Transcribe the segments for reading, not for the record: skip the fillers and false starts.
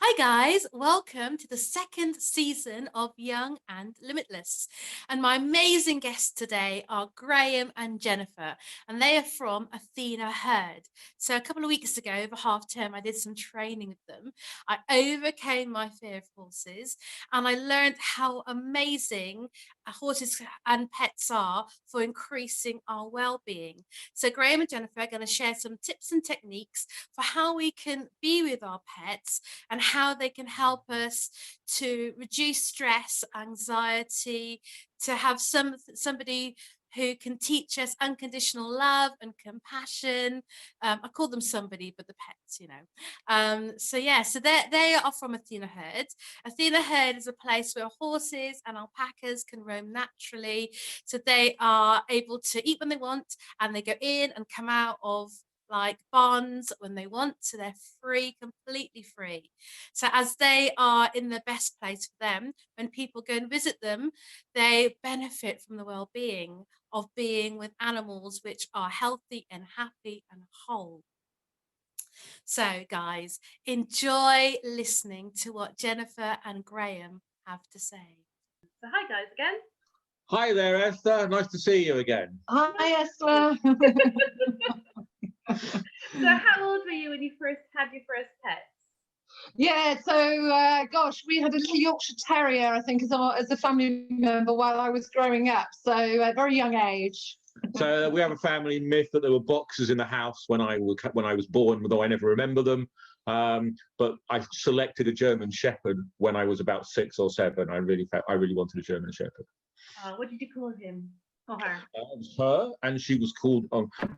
Hi guys, welcome to the second season of Young and Limitless. And my amazing guests today are Graeme and Jennifer, and they are from Athena Herd. So a couple of weeks ago, over half term, I did some training with them. I overcame my fear of horses, and I learned how amazing horses and pets are for increasing our well-being. So Graeme and Jennifer are going to share some tips and techniques for how we can be with our pets and how they can help us to reduce stress, anxiety, to have somebody who can teach us unconditional love and compassion. I call them somebody, but the pets. So they are from Athena Herd. Athena Herd is a place where horses and alpacas can roam naturally. So they are able to eat when they want, and they go in and come out of like barns when they want, so they're free, completely free. So as they are in the best place for them, when people go and visit them, they benefit from the well-being of being with animals which are healthy and happy and whole. So guys, enjoy listening to what Jennifer and Graeme have to say. So hi guys again. Hi there, Esther. Nice to see you again. Hi, Esther. So how old were you when you first had your first pets? Yeah, so gosh, we had a little Yorkshire Terrier, I think, as a family member while I was growing up. So at a very young age. So we have a family myth that there were boxers in the house when I was born, although I never remember them. But I selected a German Shepherd when I was about 6 or 7. I really wanted a German Shepherd. What did you call him or her? It was her, and she was called.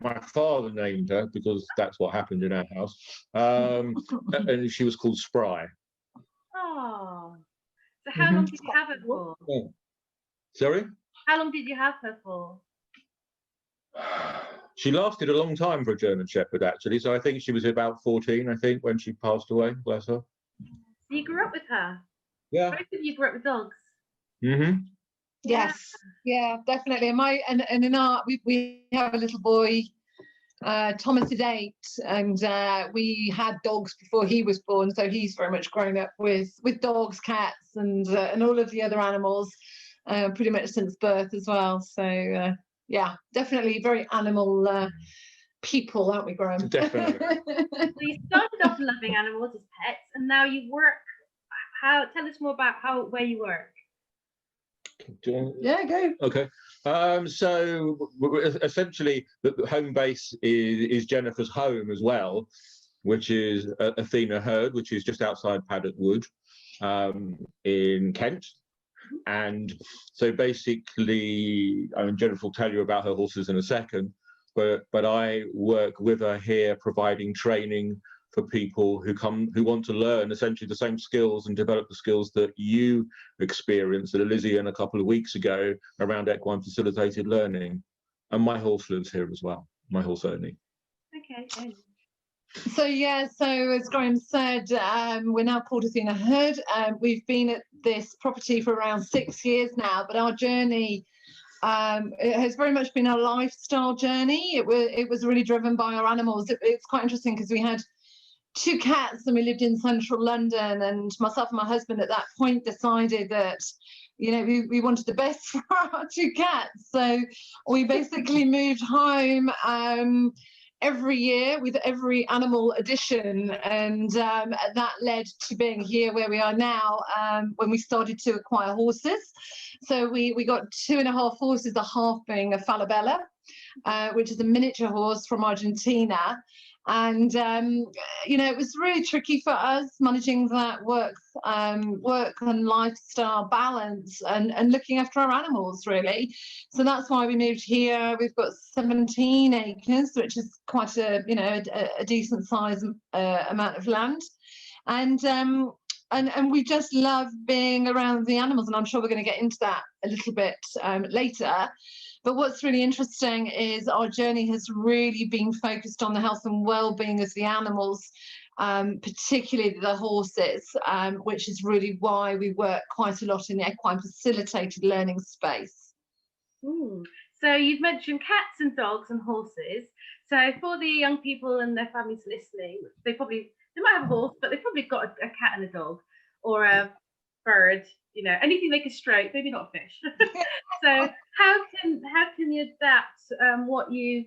My father named her because that's what happened in our house. And she was called Spry. Oh, so how long did you have her for? Oh. Sorry? How long did you have her for? She lasted a long time for a German Shepherd, actually. So I think she was about 14, I think, when she passed away. Bless her. So you grew up with her? Yeah. Both of you grew up with dogs? Mm-hmm. Yes, yeah, definitely. And in our we have a little boy, Thomas is 8, and we had dogs before he was born, so he's very much grown up with dogs, cats, and all of the other animals, pretty much since birth as well. So yeah, definitely very animal people, aren't we, Graeme? Definitely. So you started off loving animals as pets, and now you work. Tell us more about where you work. Yeah, go. Okay. So essentially, the home base is Jennifer's home as well, which is Athena Herd, which is just outside Paddock Wood, in Kent. And so basically, Jennifer will tell you about her horses in a second, but I work with her here, providing training for people who want to learn essentially the same skills and develop the skills that you experienced at Elysian a couple of weeks ago around equine facilitated learning. And my horse lives here as well, my horse Ernie. Okay. So yeah, so as Graeme said, we're now called Athena Herd. We've been at this property for around 6 years now, but our journey it has very much been a lifestyle journey. It was really driven by our animals. It's quite interesting because we had 2 cats and we lived in central London, and myself and my husband at that point decided that we wanted the best for our 2 cats. So we basically moved home every year with every animal addition, and that led to being here where we are now, when we started to acquire horses. So we got 2.5 horses, a half being a Falabella, which is a miniature horse from Argentina. And it was really tricky for us managing that work and lifestyle balance and looking after our animals, really. So that's why we moved here. We've got 17 acres, which is quite a decent size amount of land, and we just love being around the animals, and I'm sure we're going to get into that a little bit later. But what's really interesting is our journey has really been focused on the health and well-being of the animals, particularly the horses, which is really why we work quite a lot in the equine facilitated learning space. So you've mentioned cats and dogs and horses. So for the young people and their families listening, they probably They might have a horse, but they've probably got a cat and a dog, or a bird. Anything they can stroke, maybe not a fish. So how can you adapt what you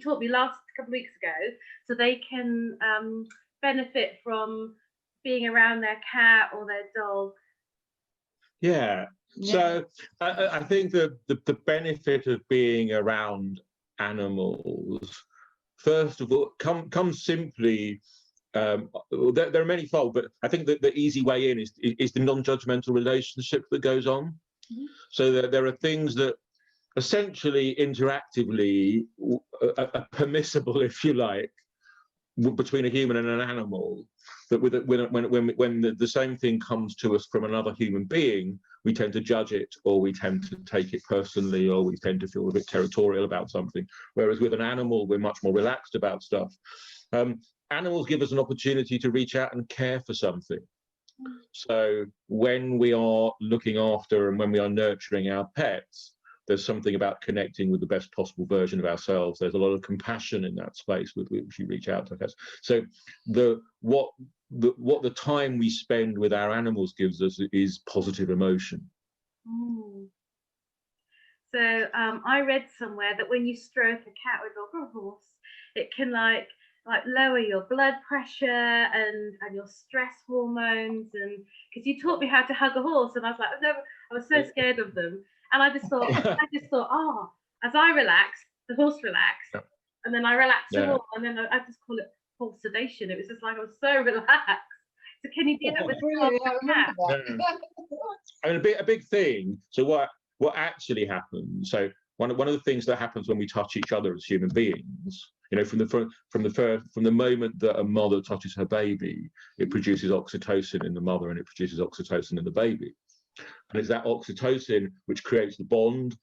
taught me last couple of weeks ago, so they can benefit from being around their cat or their dog? Yeah. So I think the benefit of being around animals, first of all, comes simply. There are many fold, but I think that the easy way in is the non-judgmental relationship that goes on. Mm-hmm. So there are things that essentially interactively are permissible, if you like, between a human and an animal, that when the same thing comes to us from another human being, we tend to judge it, or we tend to take it personally, or we tend to feel a bit territorial about something. Whereas with an animal, we're much more relaxed about stuff. Animals give us an opportunity to reach out and care for something. So when we are looking after and when we are nurturing our pets, there's something about connecting with the best possible version of ourselves. There's a lot of compassion in that space with which you reach out to pets. So what the time we spend with our animals gives us is positive emotion. So I read somewhere that when you stroke a cat or dog or a horse, it can like lower your blood pressure and your stress hormones. And because you taught me how to hug a horse, and I was like, I was so scared of them. And I just thought, oh, as I relax, the horse relaxed, and then I relaxed more, and then I just call it horse sedation. It was just like I was so relaxed. So can you do that with cat? I mean, a big thing. So what actually happens? So one of the things that happens when we touch each other as human beings, from the moment that a mother touches her baby, it produces oxytocin in the mother, and it produces oxytocin in the baby. And it's that oxytocin which creates the bond.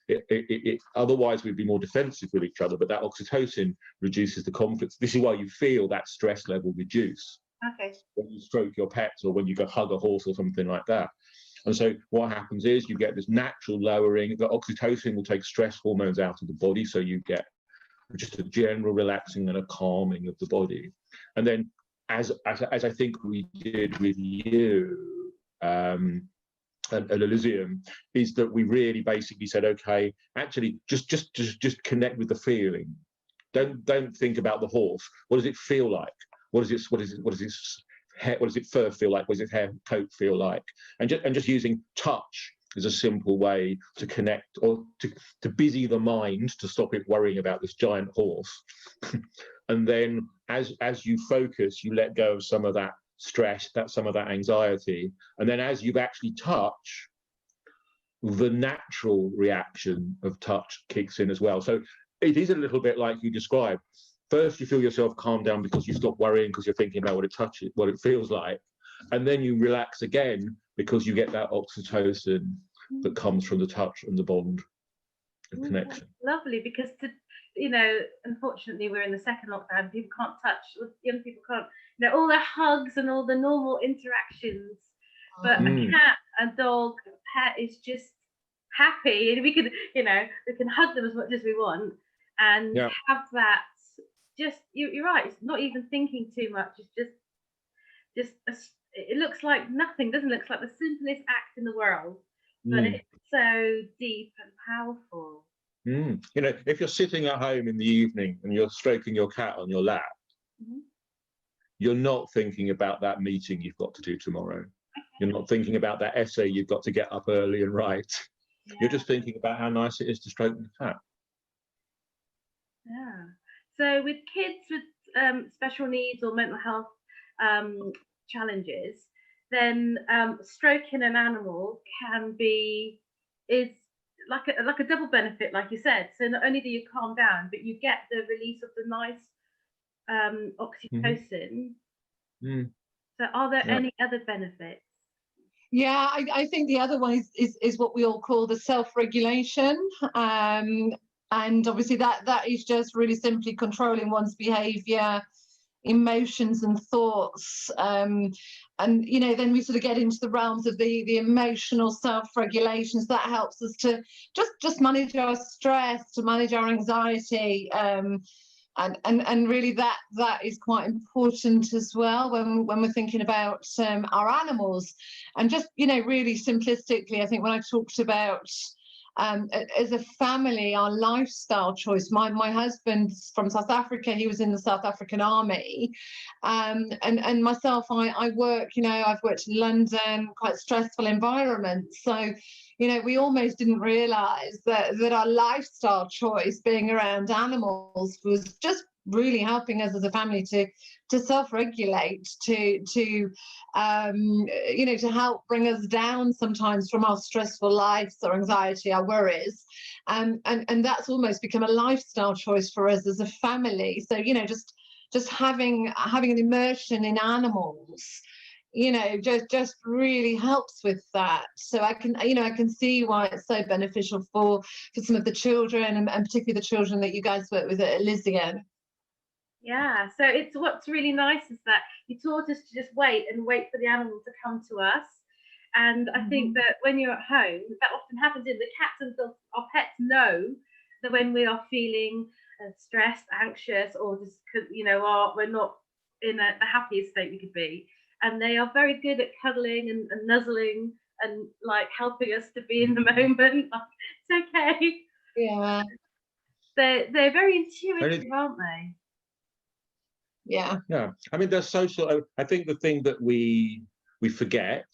Otherwise, we'd be more defensive with each other, but that oxytocin reduces the conflict. This is why you feel that stress level reduce. Okay. When you stroke your pets, or when you go hug a horse or something like that. And so what happens is you get this natural lowering. The oxytocin will take stress hormones out of the body, so you get just a general relaxing and a calming of the body. And then, as I think we did with you, at Elysium, is that we really basically said, okay, actually just connect with the feeling. Don't think about the horse. What does it feel like? What does its fur feel like? What does its hair coat feel like? And just using touch is a simple way to connect, or to busy the mind, to stop it worrying about this giant horse. And then as you focus, you let go of some of that stress, some of that anxiety, and then as you actually touch, the natural reaction of touch kicks in as well. So it is a little bit like you described. First, you feel yourself calm down because you stop worrying, because you're thinking about what it feels like, and then you relax again because you get that oxytocin that comes from the touch and the bond of connection. Lovely, because unfortunately we're in the second lockdown. People can't touch. Young people can't. All their hugs and all the normal interactions. But a cat, a dog, a pet is just happy, and we can hug them as much as we want, and have that. Just you're right. It's not even thinking too much. It's it looks like nothing, doesn't it? It looks like the simplest act in the world, but it's so deep and powerful. If you're sitting at home in the evening and you're stroking your cat on your lap, you're not thinking about that meeting you've got to do tomorrow. You're not thinking about that essay you've got to get up early and write. You're just thinking about how nice it is to stroke the cat. Yeah. So with kids with special needs or mental health challenges, then stroking an animal is like a double benefit, like you said. So not only do you calm down, but you get the release of the nice oxytocin. So are there any other benefits? Yeah, I think the other one is what we all call the self-regulation. And obviously that is just really simply controlling one's behavior, emotions and thoughts. And then we sort of get into the realms of the emotional self-regulations. That helps us to just manage our stress, to manage our anxiety, And really that is quite important as well when we're thinking about our animals. And just, you know, really simplistically, I think when I talked about as a family, our lifestyle choice. My husband's from South Africa. He was in the South African Army, and myself, I work. You know, I've worked in London, quite stressful environments. So, you know, we almost didn't realise that our lifestyle choice, being around animals, was just really helping us as a family to self-regulate, to you know, to help bring us down sometimes from our stressful lives, our anxiety, our worries, and that's almost become a lifestyle choice for us as a family. So, you know, just having an immersion in animals, you know, just really helps with that. So I can see why it's so beneficial for some of the children, and particularly the children that you guys work with at Elysian. Yeah, so what's really nice is that you taught us to just wait for the animal to come to us. And I think that when you're at home, that often happens. In the cats and dogs, our pets know that when we are feeling stressed, anxious, or just, you know, we're not in the happiest state we could be, and they are very good at cuddling and nuzzling and like helping us to be in the moment. It's okay. Yeah, They're very intuitive, aren't they? Yeah. I mean, they're social. I think the thing that we forget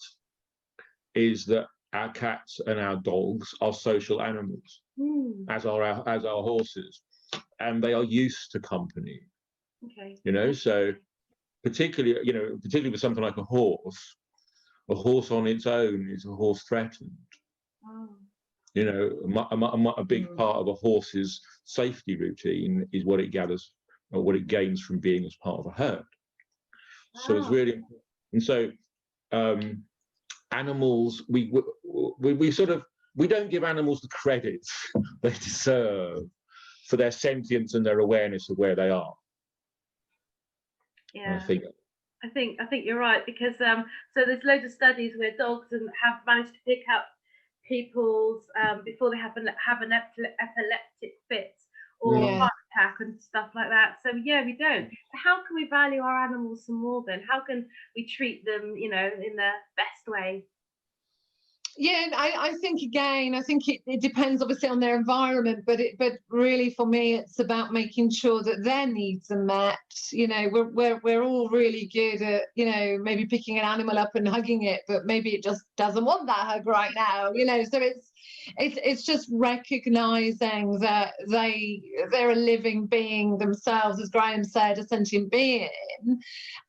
is that our cats and our dogs are social animals, as are our horses, and they are used to company. Okay. You know, so particularly with something like a horse on its own is a horse threatened. Oh. You know, a big part of a horse's safety routine is what it gathers or what it gains from being as part of a herd. So it's really important. And so animals, we don't give animals the credit they deserve for their sentience and their awareness of where they are. Yeah, I think you're right, because so there's loads of studies where dogs have managed to pick up people's before they have an epileptic fit or heart attack and stuff like that. So yeah, we don't. So how can we value our animals some more then? How can we treat them, you know, in the best way? Yeah, I think it depends obviously on their environment, but really for me it's about making sure that their needs are met. You know, we're all really good at, you know, maybe picking an animal up and hugging it, but maybe it just doesn't want that hug right now, you know. So it's just recognizing that they're a living being themselves, as Graeme said, a sentient being.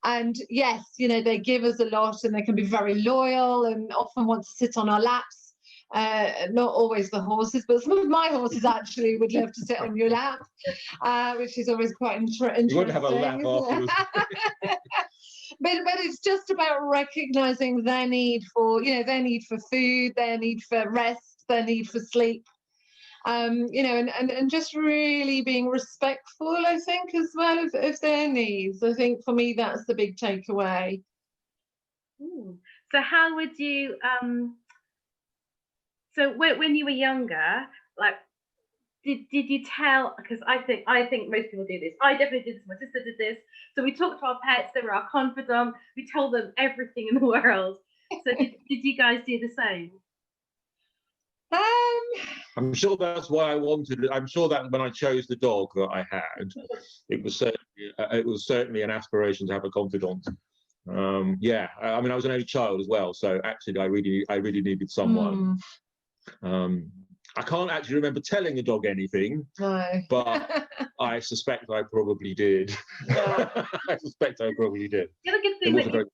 And yes, you know, they give us a lot and they can be very loyal and often want to sit on our laps. Not always the horses, but some of my horses actually would love to sit on your lap, which is always quite interesting. You wouldn't have a lap afterwards. But it's just about recognizing their need for, you know, their need for food, their need for rest, their need for sleep. You know, and just really being respectful, I think, as well of their needs. I think for me that's the big takeaway. So how would you so when you were younger, like did you tell, because I think most people do this. I definitely did this, my sister did this. So we talked to our pets, they were our confidant, we told them everything in the world. So did you guys do the same? I'm sure that's why I wanted it. I'm sure that when I chose the dog that I had, it was certainly an aspiration to have a confidant. Yeah, I mean, I was an only child as well, so actually I really needed someone. I can't actually remember telling the dog anything, but I suspect I probably did. I suspect I probably did. The other good thing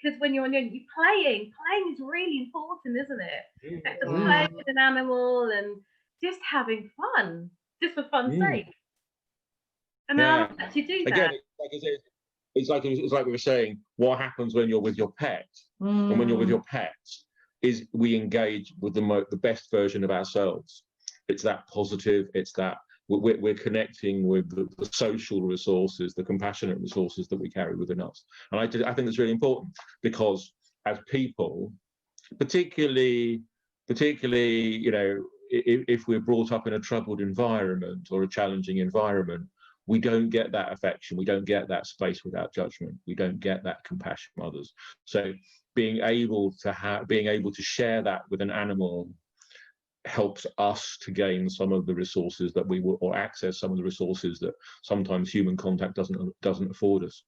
because when you're young, playing is really important, isn't it? You have to play with an animal and just having fun, just for fun's sake. And now you do that. Again, it's like we were saying, what happens when you're with your pet? And when you're with your pet is we engage with the best version of ourselves. It's that positive, it's that we're connecting with the social resources, the compassionate resources that we carry within us. And I think that's really important, because as people, particularly, you know, if we're brought up in a troubled environment or a challenging environment, we don't get that affection, we don't get that space without judgment, we don't get that compassion from others. So being able to share that with an animal helps us to gain some of the resources that we will, or access some of the resources that sometimes human contact doesn't afford us.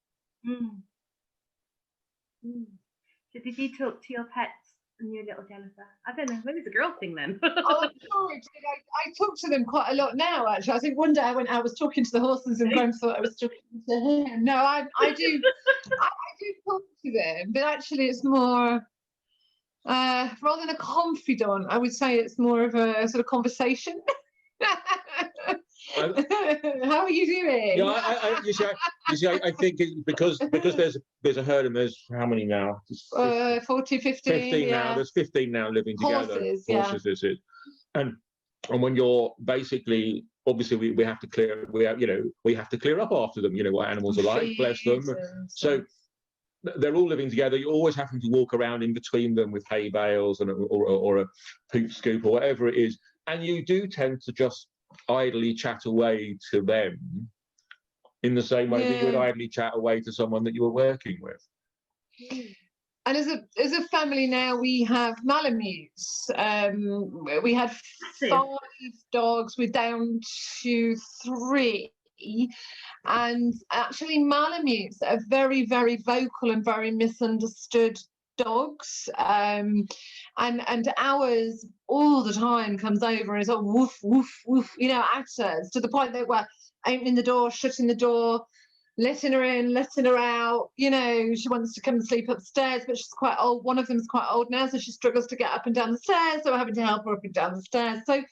So did you talk to your pets and your little Jennifer? I don't know, maybe it's a girl thing then. Oh, I'm sure I did. I talk to them quite a lot now, actually. I think one day I was talking to the horses and Graeme thought I was talking to him. No, I do talk to them, but actually it's more, rather than a confidant, I would say it's more of a sort of conversation. How are you doing? Yeah, you see, I think it's because there's a herd and there's how many now? 40, 15. 15 yeah. now. There's 15 now living together. Horses, Horses, this is, and when you're basically, obviously we have to clear, we have to clear up after them. You know what animals are like, bless them. So they're all living together. You're always having to walk around in between them with hay bales and or a poop scoop or whatever it is, and you do tend to just idly chat away to them in the same way that you would idly chat away to someone that you were working with. And as a family now, we have Malamutes. We had 5 dogs. We're down to 3. And actually, Malamutes are very, very vocal and very misunderstood dogs. And ours all the time comes over and is like woof, woof, woof, at us, to the point that we're opening the door, shutting the door, letting her in, letting her out. She wants to come and sleep upstairs, but she's quite old. One of them's quite old now, so she struggles to get up and down the stairs, so we're having to help her up and down the stairs. So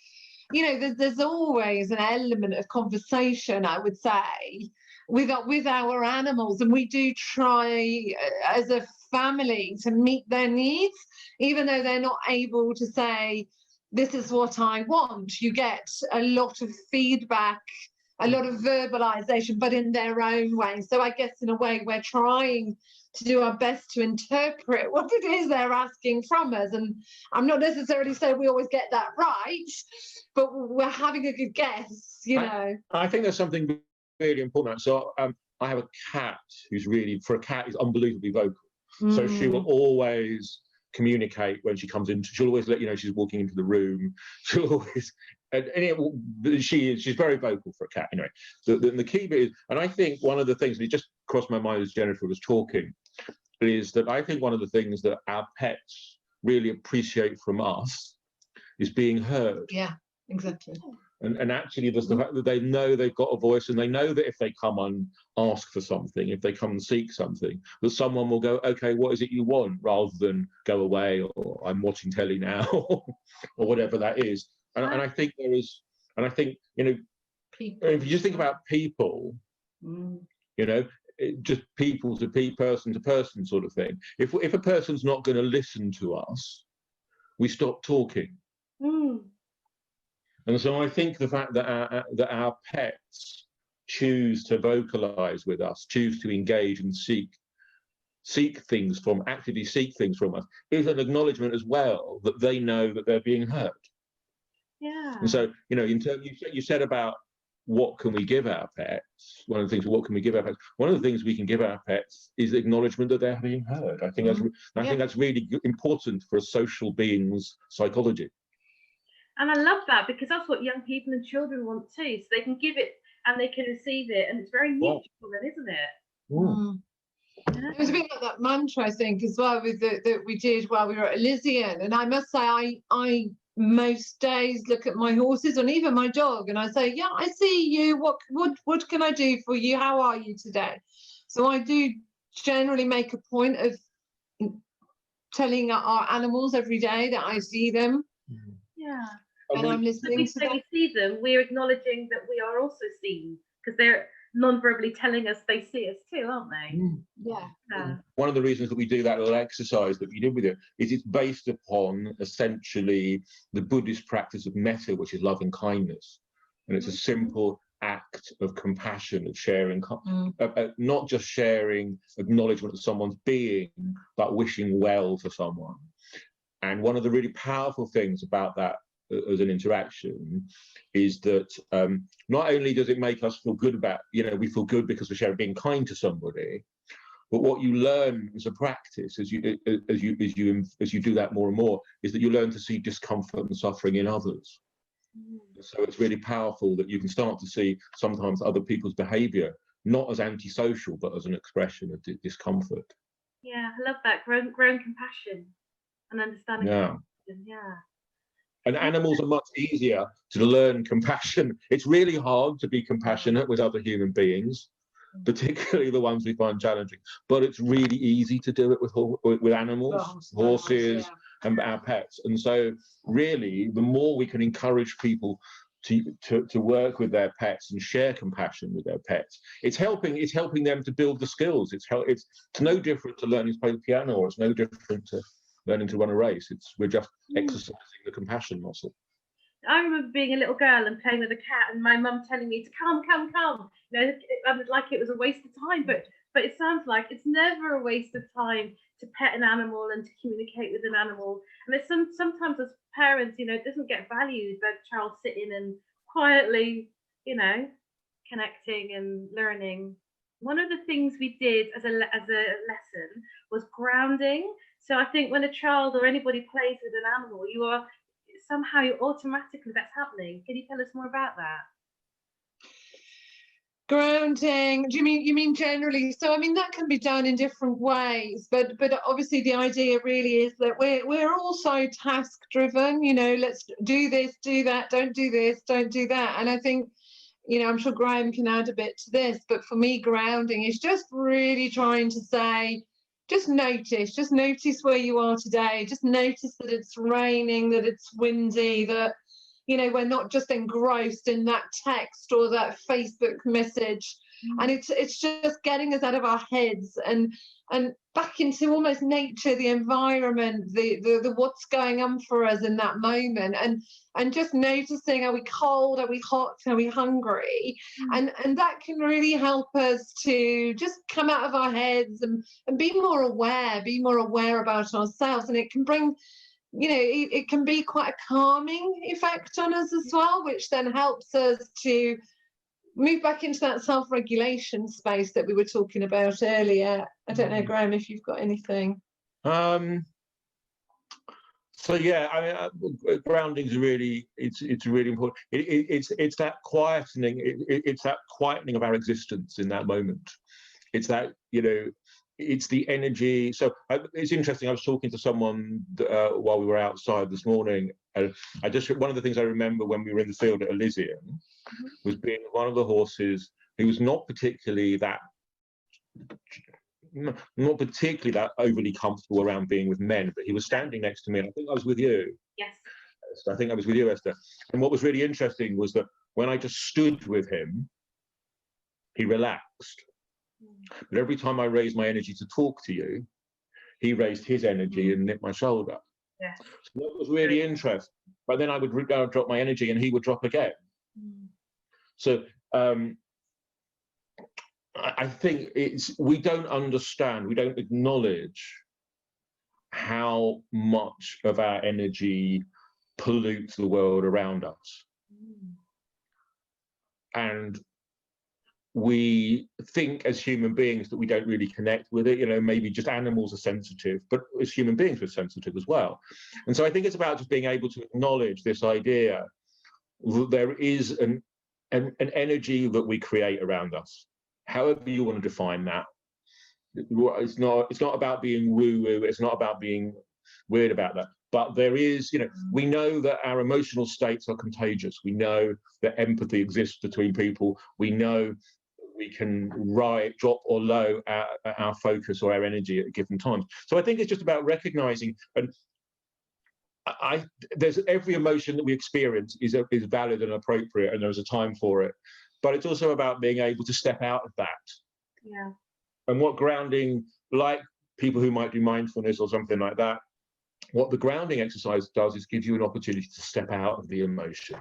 there's always an element of conversation, I would say, with our animals, and we do try as a family to meet their needs, even though they're not able to say, this is what I want. You get a lot of feedback, a lot of verbalization, but in their own way. So I guess in a way we're trying to do our best to interpret what it is they're asking from us. And I'm not necessarily saying we always get that right, but we're having a good guess, I think there's something really important. So I have a cat who's really, for a cat, is unbelievably vocal. So she will always communicate when she comes in. She'll always let you know she's walking into the room. She'll always, she's very vocal for a cat. Anyway, the key bit is, and I think one of the things, and it just crossed my mind as Jennifer was talking, is that I think one of the things that our pets really appreciate from us is being heard. Yeah, exactly. And actually, there's the fact that they know they've got a voice, and they know that if they come and ask for something, if they come and seek something, that someone will go, okay, what is it you want, rather than go away, or I'm watching telly now, or whatever that is. And I think there is, and I think, people. If you just think about people, just people to person to person sort of thing. If a person's not going to listen to us, we stop talking. And so I think the fact that our pets choose to vocalize with us, choose to engage and actively seek things from us, is an acknowledgement as well that they know that they're being heard. Yeah. And so, in terms, you said about what can we give our pets? One of the things, what can we give our pets? One of the things we can give our pets is acknowledgement that they're being heard. I think that's really important for a social being's psychology. And I love that, because that's what young people and children want too. So they can give it and they can receive it, and it's very mutual then, isn't it? Yeah. It was a bit like that mantra, I think, as well, that we did while we were at Elysian. And I must say, I most days look at my horses and even my dog, and I say, yeah, I see you. What can I do for you? How are you today? So I do generally make a point of telling our animals every day that I see them. Yeah. And I'm listening to them. We see them, we're acknowledging that we are also seen, because they're non-verbally telling us they see us too, aren't they? Yeah. One of the reasons that we do that little exercise that we did with it is it's based upon essentially the Buddhist practice of metta, which is loving kindness. And it's a simple act of compassion, of sharing, not just sharing acknowledgement of someone's being, but wishing well for someone. And one of the really powerful things about that as an interaction is that not only does it make us feel good about, we feel good because we're being kind to somebody, but what you learn as a practice, as you do that more and more, is that you learn to see discomfort and suffering in others. So it's really powerful that you can start to see sometimes other people's behaviour not as antisocial, but as an expression of discomfort. Yeah, I love that. Grown compassion and understanding. Yeah. Yeah. And animals are much easier to learn compassion. It's really hard to be compassionate with other human beings, particularly the ones we find challenging. But it's really easy to do it with animals, horses, and our pets. And so, really, the more we can encourage people to work with their pets and share compassion with their pets, it's helping them to build the skills. It's no different to learning to play the piano, or it's no different to learning to run a race. We're just exercising the compassion muscle. I remember being a little girl and playing with a cat, and my mum telling me to come. I was like it was a waste of time, but it sounds like it's never a waste of time to pet an animal and to communicate with an animal. And it's sometimes as parents, it doesn't get valued, that child sitting and quietly, connecting and learning. One of the things we did as a lesson was grounding. So I think when a child or anybody plays with an animal, you automatically, that's happening. Can you tell us more about that? Grounding, do you mean generally? So I mean that can be done in different ways, but obviously the idea really is that we're also task driven. Let's do this, do that, don't do this, don't do that. And I think, I'm sure Graeme can add a bit to this, but for me, grounding is just really trying to say, just notice where you are today. Just notice that it's raining, that it's windy, that we're not just engrossed in that text or that Facebook message. And it's just getting us out of our heads and back into almost nature, the environment, the what's going on for us in that moment, and just noticing, are we cold, are we hot, are we hungry? And that can really help us to just come out of our heads and be more aware about ourselves. And it can bring, it can be quite a calming effect on us as well, which then helps us to move back into that self-regulation space that we were talking about earlier. I don't know, Graeme, if you've got anything. So yeah, I mean, grounding is really, it's really important. It's that quietening. It's that quietening of our existence in that moment. It's that, it's the energy. So it's interesting. I was talking to someone while we were outside this morning. One of the things I remember when we were in the field at Elysium was being one of the horses who was not particularly that overly comfortable around being with men, but he was standing next to me, and I think I was with you. Yes. I think I was with you, Esther. And what was really interesting was that when I just stood with him, he relaxed. But every time I raised my energy to talk to you, he raised his energy and nipped my shoulder. Yeah. So that was really interesting. But then I would drop my energy and he would drop again. So I think we don't understand, we don't acknowledge how much of our energy pollutes the world around us. And we think as human beings that we don't really connect with it, maybe just animals are sensitive, but as human beings we're sensitive as well. And so I think it's about just being able to acknowledge this idea that there is an energy that we create around us, however you want to define that. It's not about being woo-woo, it's not about being weird about that. But there is, we know that our emotional states are contagious. We know that empathy exists between people. We know we can drop or low our focus or our energy at given times. So I think it's just about recognizing, and there's every emotion that we experience is valid and appropriate, and there's a time for it. But it's also about being able to step out of that. Yeah. And what grounding, like people who might do mindfulness or something like that, what the grounding exercise does is give you an opportunity to step out of the emotion.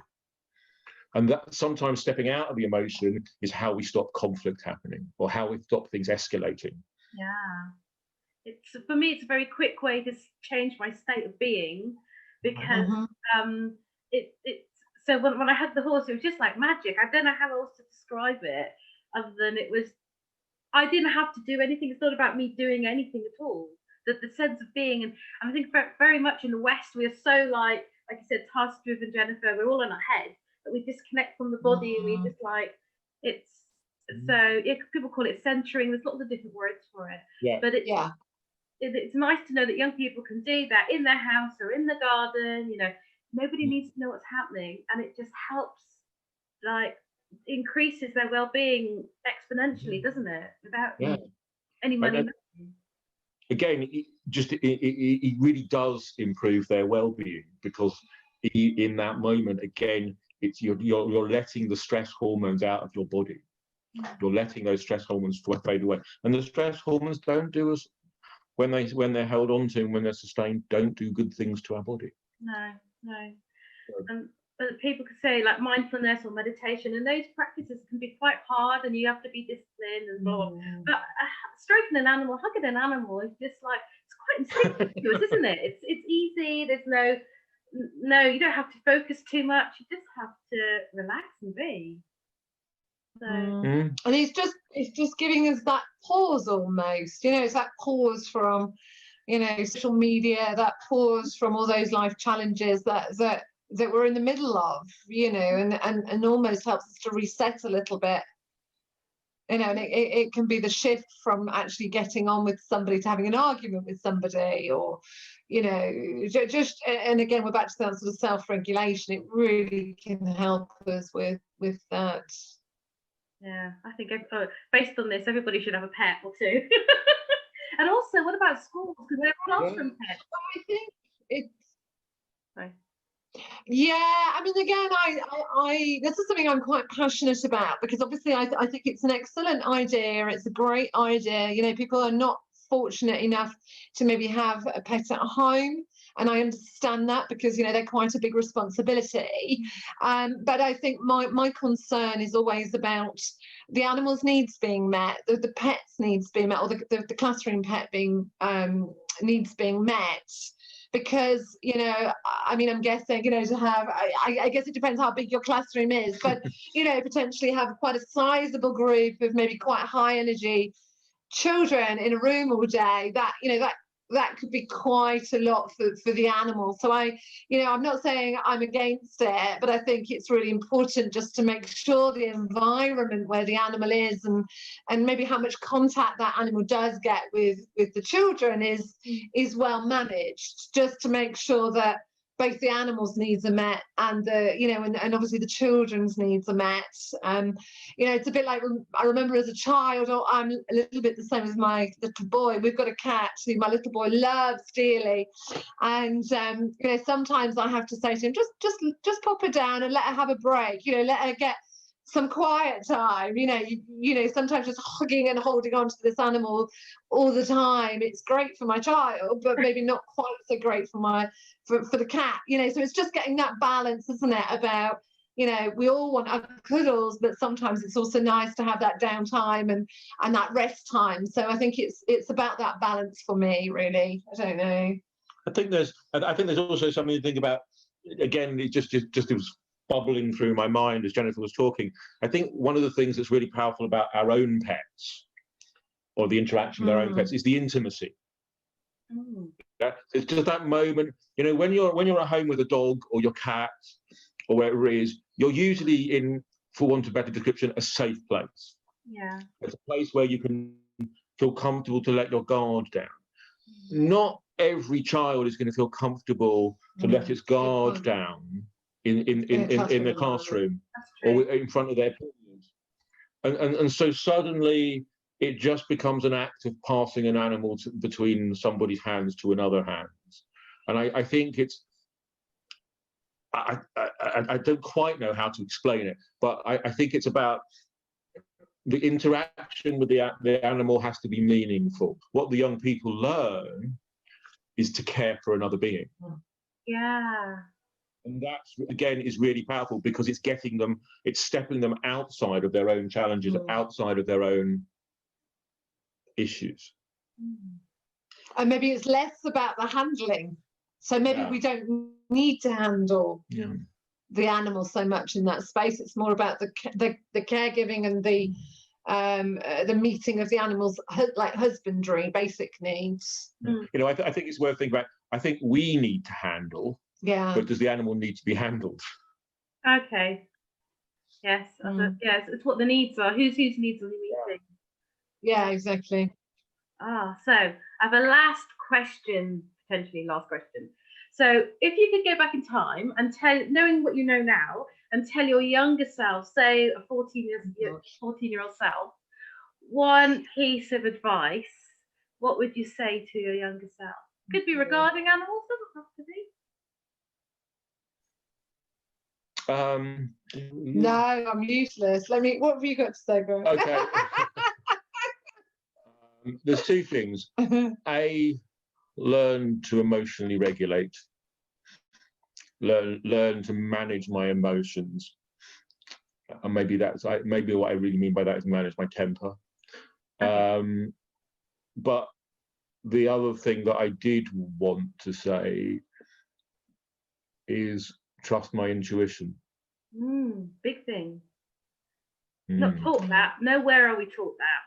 And that sometimes stepping out of the emotion is how we stop conflict happening, or how we stop things escalating. Yeah. For me, it's a very quick way to change my state of being, because so when I had the horse, it was just like magic. I don't know how else to describe it other than I didn't have to do anything. It's not about me doing anything at all. The sense of being, and I think very much in the West, we are so like you said, task driven, Jennifer. We're all in our head, that we disconnect from the body, and we just like it's. So people call it centering. There's lots of different words for it. Yeah. But it's nice to know that young people can do that in their house or in the garden. Nobody needs to know what's happening, and it just helps, like, increases their well-being exponentially, doesn't it? Without any money. Again, it really does improve their well-being, because in that moment, again, it's you're letting the stress hormones out of your body. You're letting those stress hormones fade away, and the stress hormones don't do us, when they're held on to and when they're sustained, don't do good things to our body. No. But people could say, like, mindfulness or meditation, and those practices can be quite hard, and you have to be disciplined and blah. But stroking an animal, hugging an animal is just like, it's quite instinctive, isn't it? It's easy. There's no, you don't have to focus too much. You just have to relax and be. So. And it's just giving us that pause almost. It's that pause from, social media, that pause from all those life challenges that we're in the middle of, and almost helps us to reset a little bit. And it can be the shift from actually getting on with somebody to having an argument with somebody, or, just, and again, we're back to that sort of self-regulation. It really can help us with that. Yeah, I think based on this, everybody should have a pet or two. And also, what about schools? Because everyone else from pets. I think it's. Sorry. Yeah, I mean, again, I this is something I'm quite passionate about, because obviously I think it's an excellent idea. It's a great idea. People are not fortunate enough to maybe have a pet at home, and I understand that, because they're quite a big responsibility. But I think my concern is always about the animals' needs being met, the pets' needs being met, or the classroom pet being needs being met. Because I mean, I'm guessing to have, I guess it depends how big your classroom is, but potentially have quite a sizable group of maybe quite high energy children in a room all day, that could be quite a lot for the animals. So I'm not saying I'm against it, but I think it's really important just to make sure the environment where the animal is, and maybe how much contact that animal does get with the children is well managed, just to make sure that both the animals' needs are met and and obviously the children's needs are met. It's a bit like, I remember as a child, or I'm a little bit the same as my little boy. We've got a cat who my little boy loves dearly, and sometimes I have to say to him, just pop her down and let her have a break. Let her get some quiet time. Sometimes just hugging and holding on to this animal all the time, it's great for my child, but maybe not quite so great for the cat. So it's just getting that balance, isn't it, about we all want our cuddles, but sometimes it's also nice to have that downtime and that rest time. So I think it's about that balance for me, really. I don't know. I think there's also something to think about. Again, it just was bubbling through my mind as Jennifer was talking. I think one of the things that's really powerful about our own pets, or the interaction with our own pets, is the intimacy. Yeah? It's just that moment, when you're at home with a dog or your cat or wherever it is, you're usually in, for want of a better description, a safe place. Yeah. It's a place where you can feel comfortable to let your guard down. Not every child is going to feel comfortable to let its guard down in the classroom or in front of their peers. And so suddenly it just becomes an act of passing an animal between somebody's hands to another hands. And I think it's, I don't quite know how to explain it, but I think it's about the interaction with the animal has to be meaningful. What the young people learn is to care for another being. Yeah. And that, again, is really powerful, because it's stepping them outside of their own challenges, outside of their own issues. And maybe it's less about the handling. So maybe we don't need to handle. the animals so much in that space. It's more about the caregiving and the meeting of the animals, like husbandry, basic needs. You know, I think it's worth thinking about. I think we need to handle, but does the animal need to be handled? Okay. Yes. Yes. It's what the needs are. Whose needs are we meeting? Yeah, exactly. So I have a last question, potentially last question. So if you could go back in time and knowing what you know now, and tell your younger self, say a 14-year-old self, one piece of advice, what would you say to your younger self? Could be regarding animals, doesn't have to be. No, I'm useless. What have you got to say, Graeme? Okay. There's two things. A, learn to emotionally regulate. Learn to manage my emotions. And maybe what I really mean by that is manage my temper. Okay. But the other thing that I did want to say is trust my intuition. Big thing. Not taught that. Nowhere are we taught that.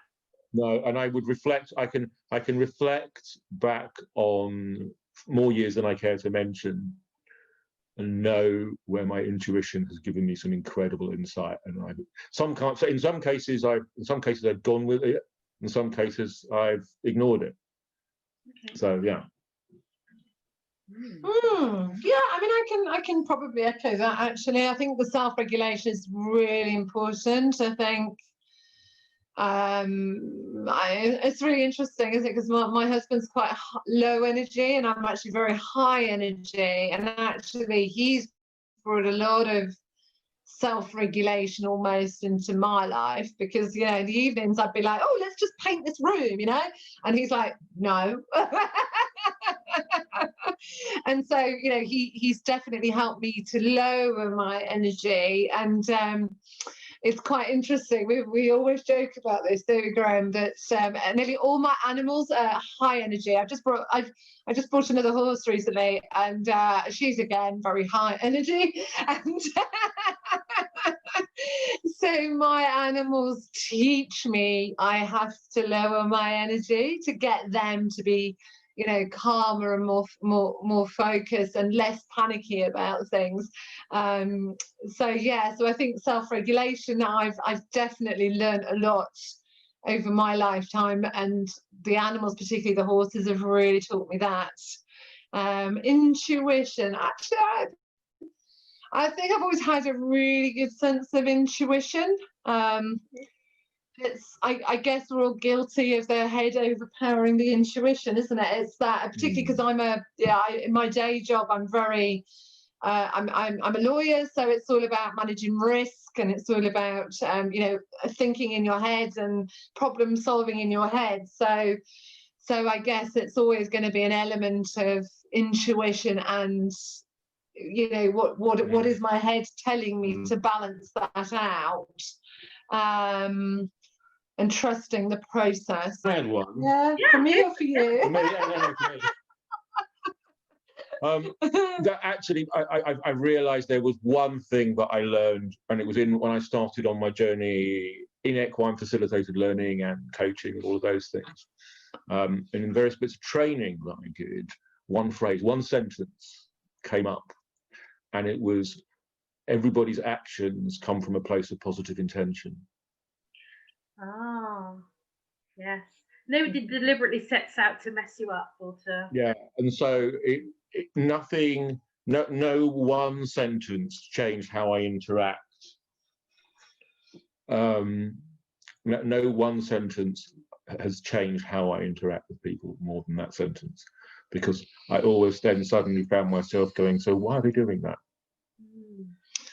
No, and I would reflect. I can reflect back on more years than I care to mention, and know where my intuition has given me some incredible insight. And in some cases I've gone with it. In some cases I've ignored it. Okay. So yeah. Yeah, I mean, I can probably echo that. Actually, I think the self-regulation is really important. I think it's really interesting, isn't it? Because my husband's quite low energy, and I'm actually very high energy, and actually he's brought a lot of self-regulation almost into my life, because you know, in the evenings I'd be like, oh, let's just paint this room, you know, and he's like, no. And so, you know, he's definitely helped me to lower my energy. And it's quite interesting. We always joke about this, don't we, Graeme? That nearly all my animals are high energy. I just brought another horse recently, and she's again very high energy. And so my animals teach me I have to lower my energy to get them to be, you know, calmer and more focused and less panicky about things. So I think self-regulation, I've definitely learned a lot over my lifetime, and the animals, particularly the horses, have really taught me that. Intuition, actually, I think I've always had a really good sense of intuition. I guess we're all guilty of the head overpowering the intuition, isn't it? It's that, particularly because in my day job, I'm very, I'm a lawyer, so it's all about managing risk, and it's all about you know, thinking in your head and problem solving in your head. So I guess it's always going to be an element of intuition, and you know, what is my head telling me to balance that out. And trusting the process. I had one. Yeah, for me or for you? For me, that actually, I realised there was one thing that I learned, and it was when I started on my journey in equine facilitated learning and coaching and all of those things. And in various bits of training that I did, one phrase, one sentence came up, and it was, everybody's actions come from a place of positive intention. Oh, yes. Nobody deliberately sets out to mess you up or to. Yeah, and so no one sentence changed how I interact. No one sentence has changed how I interact with people more than that sentence, because I always then suddenly found myself going, so why are they doing that?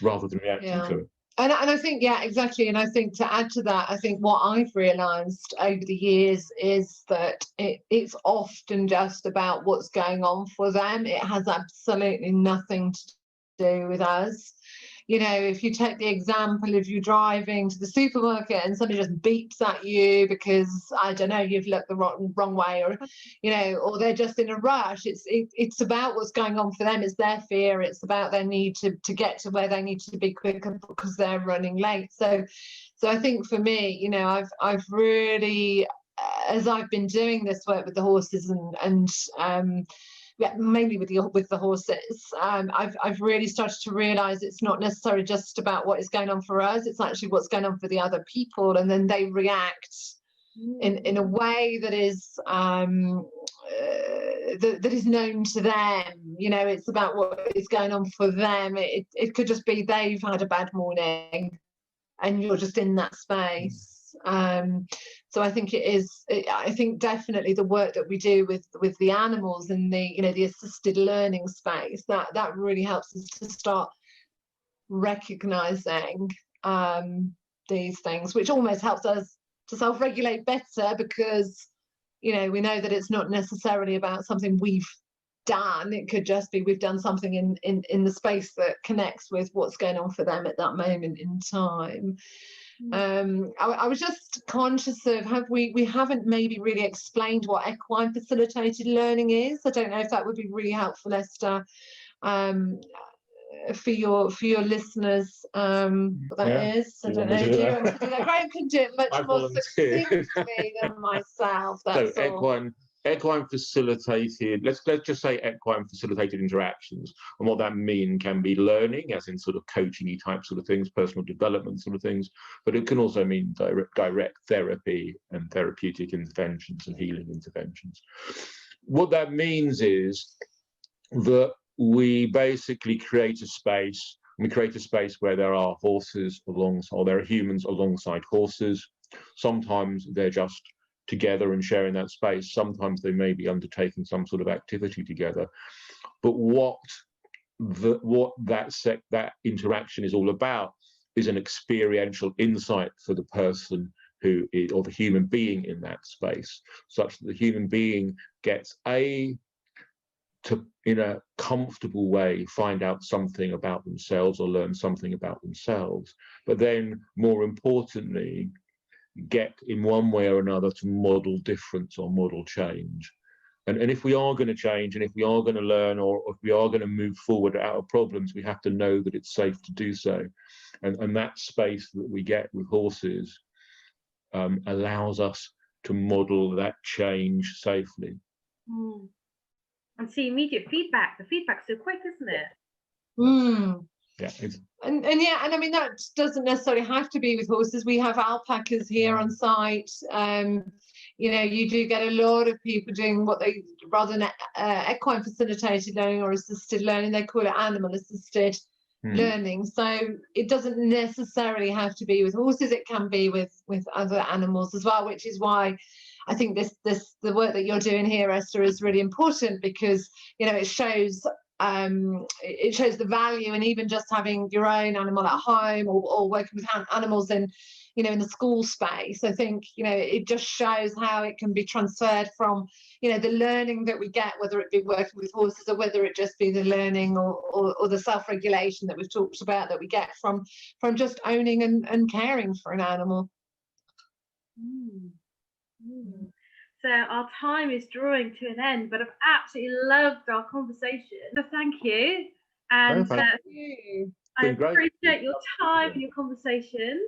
Rather than reacting to it. And I think, yeah, exactly. And I think to add to that, I think what I've realised over the years is that it's often just about what's going on for them. It has absolutely nothing to do with us. you know, if you take the example of you driving to the supermarket and somebody just beeps at you because, I don't know, you've looked the wrong way, or, you know, or they're just in a rush. It's about what's going on for them. It's their fear. It's about their need to get to where they need to be quicker because they're running late. So I think for me, you know, I've really, as I've been doing this work with the horses and yeah, mainly with the horses, I've really started to realise it's not necessarily just about what is going on for us. It's actually what's going on for the other people, and then they react in a way that is that is known to them. You know, it's about what is going on for them. It could just be they've had a bad morning, and you're just in that space. So I think I think definitely the work that we do with the animals in the, you know, the assisted learning space, that really helps us to start recognizing these things, which almost helps us to self-regulate better, because, you know, we know that it's not necessarily about something we've done. It could just be we've done something in the space that connects with what's going on for them at that moment in time. I was just conscious of, we haven't maybe really explained what equine facilitated learning is. I don't know if that would be really helpful, Esther, for your listeners, what that is. I don't know. Do you want to do that? Graeme can do it much more succinctly than myself. That's so all. Equine facilitated, let's just say equine facilitated interactions, and what that mean can be learning, as in sort of coaching-y type sort of things, personal development sort of things, but it can also mean direct therapy and therapeutic interventions and healing interventions. What that means is that we basically create a space. We create a space where there are horses alongside, or there are humans alongside horses. Sometimes they're just together and sharing that space. Sometimes they may be undertaking some sort of activity together. But what that interaction is all about is an experiential insight for the person who is, or the human being in that space, such that the human being gets to, in a comfortable way, find out something about themselves or learn something about themselves, but then more importantly, get in one way or another to model difference or model change. And if we are going to change, and if we are going to learn, or if we are going to move forward out of problems, we have to know that it's safe to do so. And that space that we get with horses allows us to model that change safely. And see immediate feedback. The feedback's so quick, isn't it? Yeah. And I mean, that doesn't necessarily have to be with horses. We have alpacas here on site. You know, you do get a lot of people doing what they, rather than equine facilitated learning or assisted learning, they call it animal assisted learning. So it doesn't necessarily have to be with horses. It can be with other animals as well, which is why I think the work that you're doing here, Esther, is really important, because, you know, it shows the value, and even just having your own animal at home, or working with animals in, you know, in the school space. I think, you know, it just shows how it can be transferred from, you know, the learning that we get, whether it be working with horses, or whether it just be the learning or the self-regulation that we've talked about, that we get from just owning and caring for an animal. So our time is drawing to an end, but I've absolutely loved our conversation. So thank you. And thank you. I appreciate your time and your conversation.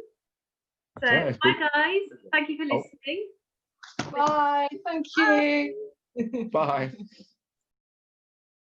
So bye guys. Thank you for listening. Bye. Thank you. Bye.